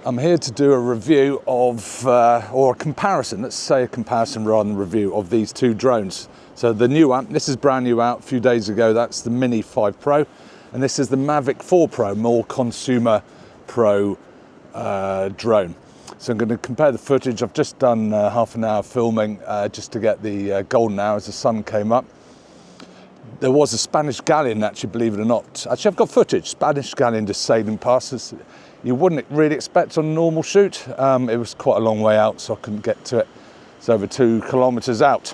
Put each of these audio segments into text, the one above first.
I'm here to do a review of, or a comparison, let's say a comparison rather than a review of these two drones. So the new one, this is brand new out a few days ago, that's the Mini 5 Pro, and this is the Mavic 4 Pro, more consumer pro drone. So I'm going to compare the footage. I've just done half an hour filming just to get the golden hour as the sun came up. There was a Spanish galleon, actually, believe it or not. Actually, I've got footage, Spanish galleon just sailing past us. You wouldn't really expect on a normal shoot. It was quite a long way out, so I couldn't get to it. It's over 2 kilometers out,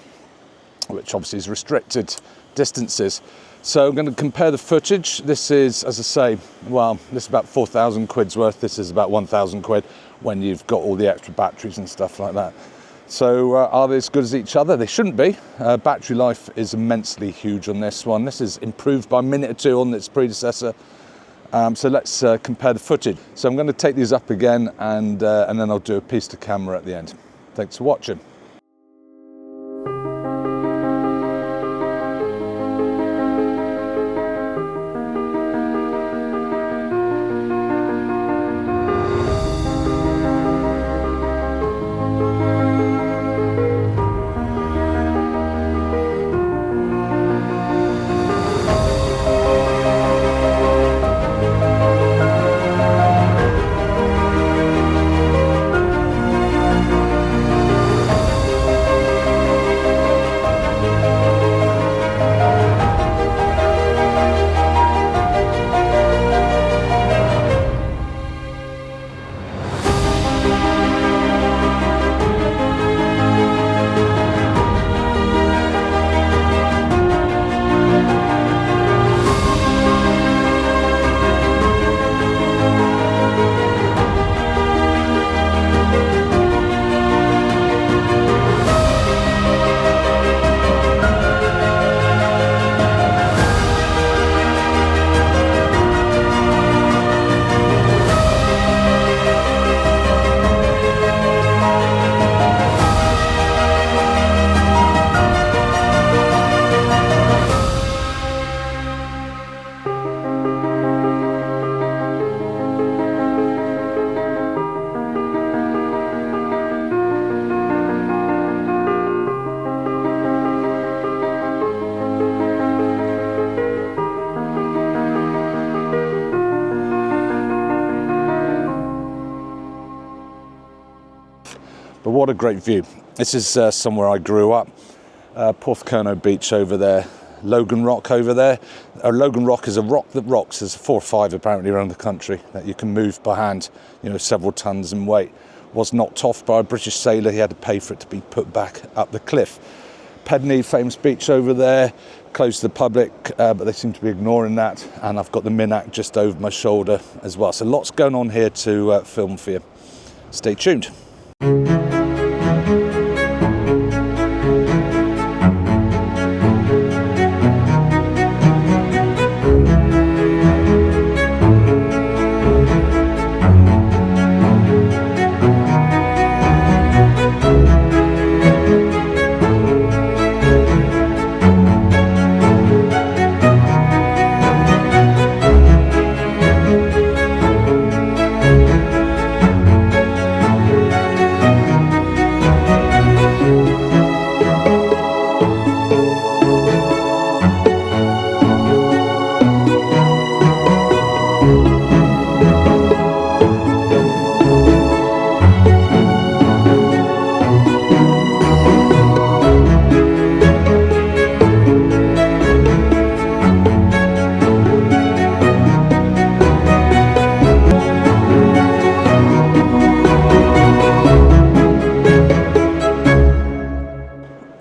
which obviously is restricted distances. So I'm going to compare the footage. This is, as I say, well, this is about 4,000 quid's worth. This is about 1,000 quid when you've got all the extra batteries and stuff like that. So are they as good as each other? They shouldn't be. Battery life is immensely huge on this one. This is improved by a minute or two on its predecessor. So let's compare the footage. So I'm going to take these up again and then I'll do a piece to camera at the end. Thanks for watching. But what a great view. This is somewhere I grew up. Porthcurno Beach over there, Logan Rock over there. Logan Rock is a rock that rocks. There's 4 or 5 apparently around the country that you can move by hand, you know, several tons in weight. Was knocked off by a British sailor. He had to pay for it to be put back up the cliff. Pedney, famous beach over there, closed to the public, but they seem to be ignoring that. And I've got the Minac just over my shoulder as well. So lots going on here to film for you. Stay tuned.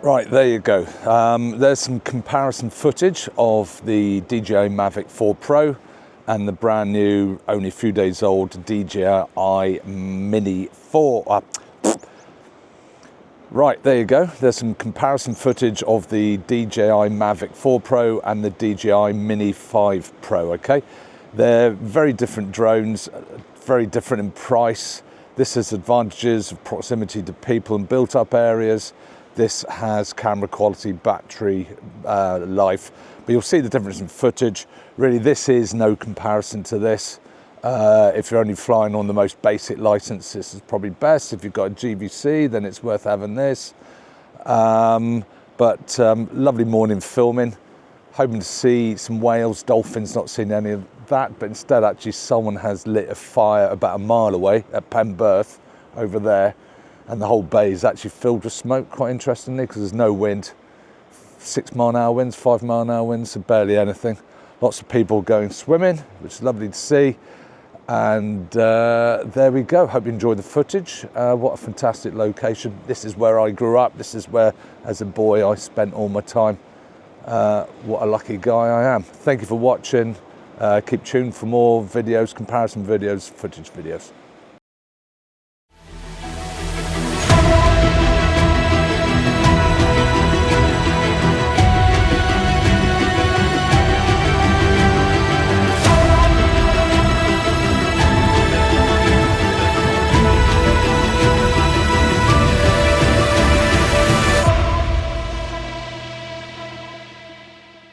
Right, there you go. There's some comparison footage of the DJI Mavic 4 Pro and the brand new, only a few days old, DJI Mini 4. Right, there you go. There's some comparison footage of the DJI Mavic 4 Pro and the DJI Mini 5 Pro, okay? They're very different drones, very different in price. This has advantages of proximity to people and built up areas. This has camera quality, battery life, but you'll see the difference in footage. Really, this is no comparison to this. If you're only flying on the most basic license, this is probably best. If you've got a GVC, then it's worth having this. But lovely morning filming. Hoping to see some whales, dolphins, not seen any of that, but instead actually someone has lit a fire about a mile away at Penberth over there, and the whole bay is actually filled with smoke, quite interestingly, because there's no wind. 6 mile an hour winds, 5 mile an hour winds, so barely anything. Lots of people going swimming, which is lovely to see. And there we go. Hope you enjoyed the footage. What a fantastic location. This is where I grew up. This is where, as a boy, I spent all my time. What a lucky guy I am. Thank you for watching. Keep tuned for more videos, comparison videos, footage videos.